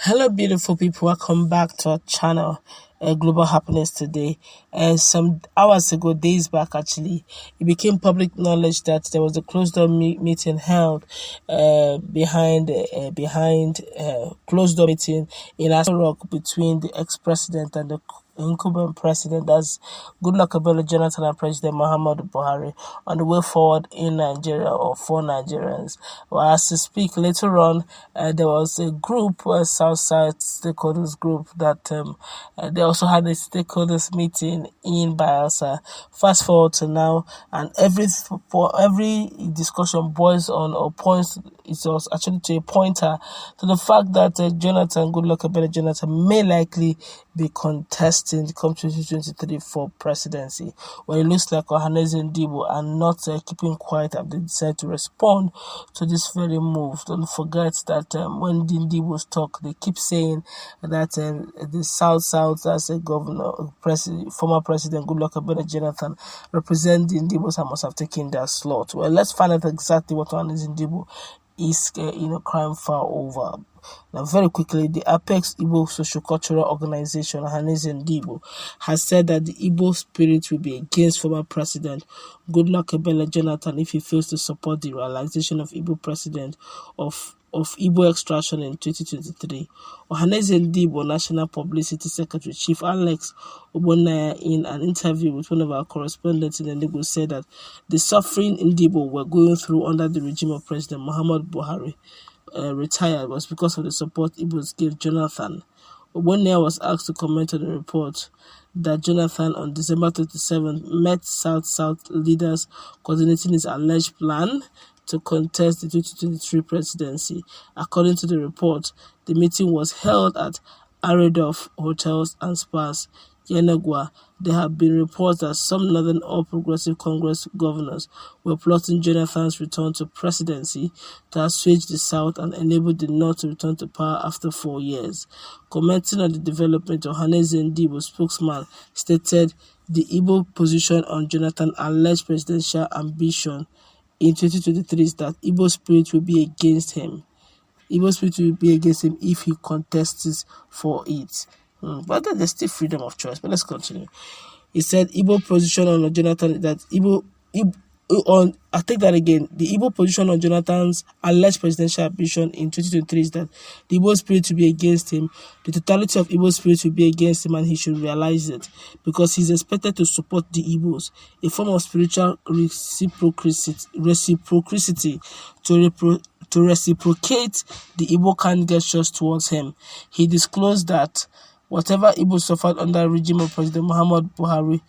Hello, beautiful people. Welcome back to our channel, Global Happiness Today. Some hours ago, days back actually, it became public knowledge that there was a closed-door meeting held behind closed-door meeting in Aso Rock between the ex-president and the incumbent president, that's GoodLuck, Jonathan, and President Muhammadu Buhari, on the way forward in Nigeria or for Nigerians. Well, as to speak, later on, there was a group, Southside Stakeholders Group, that they also had a stakeholders meeting in Biafra. Fast forward to now, and every discussion boils on or points, it was actually to a pointer to the fact that Jonathan, Jonathan, may likely be contesting come 2023 for presidency. Well, it looks like Ohaneze and Ndigbo are not keeping quiet and they decide to respond to this very move. Don't forget that when the Ndigbos talk, they keep saying that the South, as a governor, former president GoodLuck, Jonathan, represent the Ndigbos and must have taken their slot. Well, let's find out exactly what Ohaneze and Ndigbo is crime far over. Now, very quickly, the Apex Igbo Social-Cultural Organization, Ohaneze and Ndigbo, has said that the Igbo spirit will be against former President GoodLuck Jonathan if he fails to support the realization of Igbo president of Igbo extraction in 2023. Ohaneze and Ndigbo National Publicity Secretary Chief Alex Obonaya, in an interview with one of our correspondents in Ndigbo, said that the suffering in Ndigbo were going through under the regime of President Muhammadu Buhari retired was because of the support Igbos gave Jonathan. Obonaya was asked to comment on the report that Jonathan on December 27th met South leaders coordinating his alleged plan to contest the 2023 presidency. According to the report, the meeting was held at Aredorf Hotels and Spas, Yenagua. There have been reports that some Northern All Progressive Congress governors were plotting Jonathan's return to presidency to assuage the South and enable the North to return to power after 4 years. Commenting on the development, Ohaneze and Ndigbo spokesman stated the Igbo position on Jonathan's alleged presidential ambition in 2023 is that Igbo spirit will be against him. Igbo spirit will be against him if he contests for it. But there's still freedom of choice. But let's continue. He said Igbo position on Jonathan that I take that again. The Igbo position on Jonathan's alleged presidential ambition in 2023 is that the Igbo spirit will be against him. The totality of Igbo spirit will be against him, and he should realize it because he's expected to support the Igbos, a form of spiritual reciprocity to reciprocate the Igbo kind gestures towards him. He disclosed that whatever Igbo suffered under the regime of President Muhammadu Buhari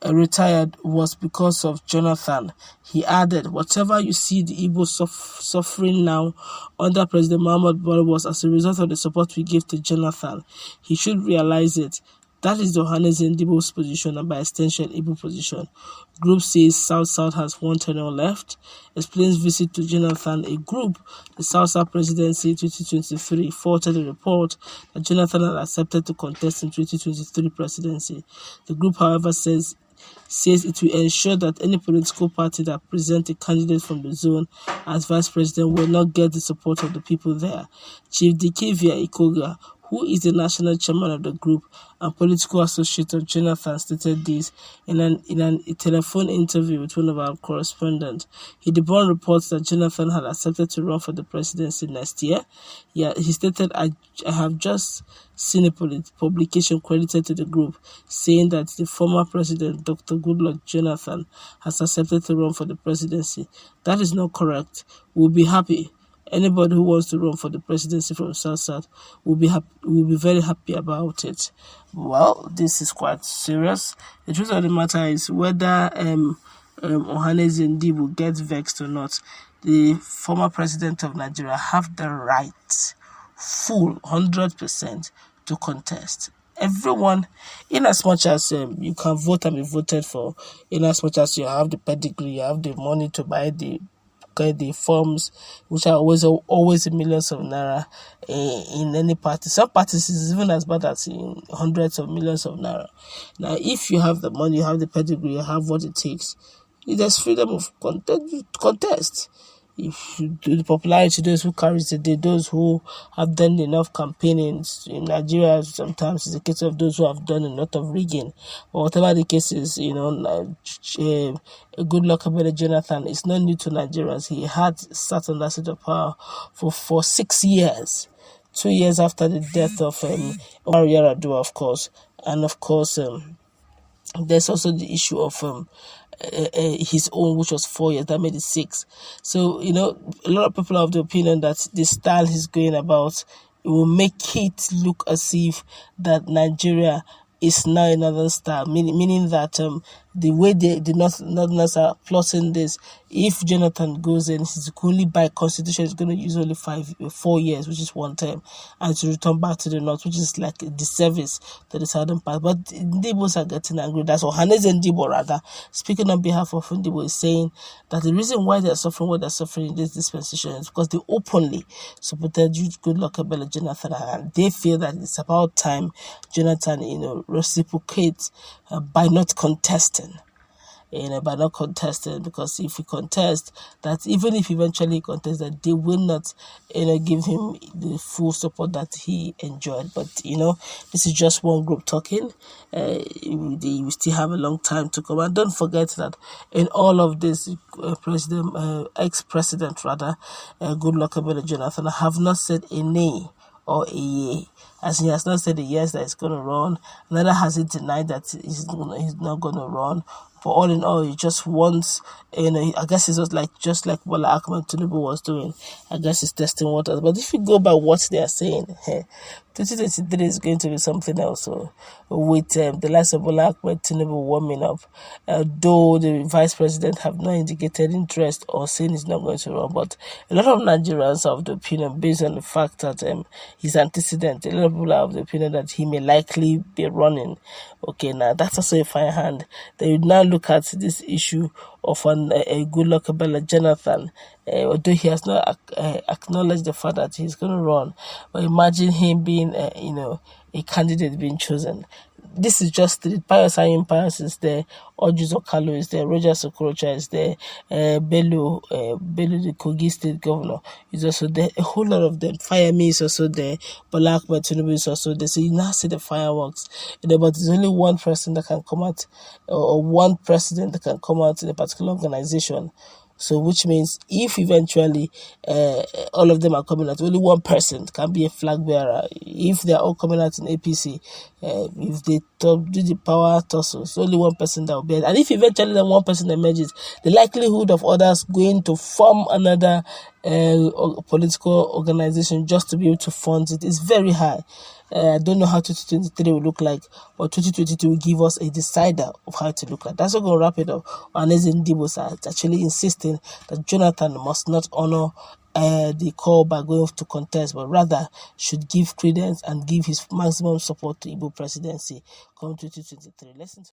retired was because of Jonathan. He added, whatever you see the Igbo suffering now under President Muhammadu Buhari was as a result of the support we gave to Jonathan. He should realize it. That is the Ohaneze and Ndigbo's position and by extension Igbo position. Group says South has one tenure left. Explains visit to Jonathan. A group, the South Presidency 2023, forwarded a report that Jonathan had accepted to contest in 2023 presidency. The group, however, says it will ensure that any political party that presents a candidate from the zone as vice president will not get the support of the people there. Chief Dikevia Ikoga, who is the national chairman of the group and political associate of Jonathan, stated this in a telephone interview with one of our correspondents. He debunked reports that Jonathan had accepted to run for the presidency next year. He stated, I have just seen a publication credited to the group saying that the former president, Dr. GoodLuck Jonathan, has accepted to run for the presidency. That is not correct. We'll be happy. Anybody who wants to run for the presidency from South will be very happy about it. Well, this is quite serious. The truth of the matter is whether Ohaneze and Ndigbo gets vexed or not, the former president of Nigeria have the right, full 100%, to contest. Everyone, in as much as you can vote and be voted for, in as much as you have the pedigree, you have the money to buy the forms, which are always in millions of naira in any party. Some parties is even as bad as in hundreds of millions of naira. Now, if you have the money, you have the pedigree, you have what it takes, there's freedom of contest. if you do the popularity, those who carries the day, those who have done enough campaigning in Nigeria. Sometimes it's a case of those who have done a lot of rigging, or whatever the case is. GoodLuck Jonathan is not new to Nigerians. He had sat on that seat of power for 6 years. 2 years after the death of Omar Yar'Adua, of course, and of course there's also the issue of his own, which was 4 years, that made it 6. So a lot of people are of the opinion that the style he's going about, it will make it look as if that Nigeria is now another style, meaning that the way the Northerners are plotting this, if Jonathan goes in, he's only by constitution, he's going to use only 4 years, which is 1 term, and to return back to the north, which is like a disservice to the southern part. But Ndigbos are getting angry. That's Ohaneze Ndigbo, rather, speaking on behalf of Ndigbo, is saying that the reason why they're suffering what they're suffering in this dispensation is because they openly supported GoodLuck Jonathan, and they feel that it's about time Jonathan, reciprocates by not contesting. By not contesting, because if he contests, that even if eventually he contests, that they will not, give him the full support that he enjoyed. But this is just one group talking. We still have a long time to come, and don't forget that in all of this, ex-president rather, GoodLuck Jonathan have not said a nay or a yay, as he has not said a yes that he's going to run, neither has he denied that he's not going to run. But all in all, he just wants, I guess it's just like Bola Ahmed Tinubu was doing. I guess he's testing waters. But if you go by what they are saying, 2023 is going to be something else. So, with the likes of Bola Ahmed Tinubu warming up, though the vice president have not indicated interest or saying he's not going to run, but a lot of Nigerians are of the opinion, based on the fact that his antecedent, a lot of people are of the opinion that he may likely be running. Okay, now that's also a fine hand. They would now look at this issue of a GoodLuck Jonathan, although he has not acknowledged the fact that he's going to run. But imagine him being, a candidate being chosen. This is just the Pius Pius is there, Ojus Okalo is there, Roger Sokorocha is there, Bello, the Kogi State Governor, is also there. A whole lot of them. Fireme is also there. Bola Ahmed Tinubu is also there. So you now see the fireworks. But there's only one person that can come out, or one president that can come out in a particular organization. So, which means if eventually all of them are coming out, only one person can be a flag bearer. If they are all coming out in APC, if they do the power tussle, it's only one person that will be. And if eventually that one person emerges, the likelihood of others going to form another political organization just to be able to fund it is very high. I don't know how 2023 will look like, but 2022 will give us a decider of how to look like. That's what we're going to wrap it up. Ohaneze Ndigbo is actually insisting that Jonathan must not honor the call by going to contest, but rather should give credence and give his maximum support to Igbo presidency come 2023. Listen to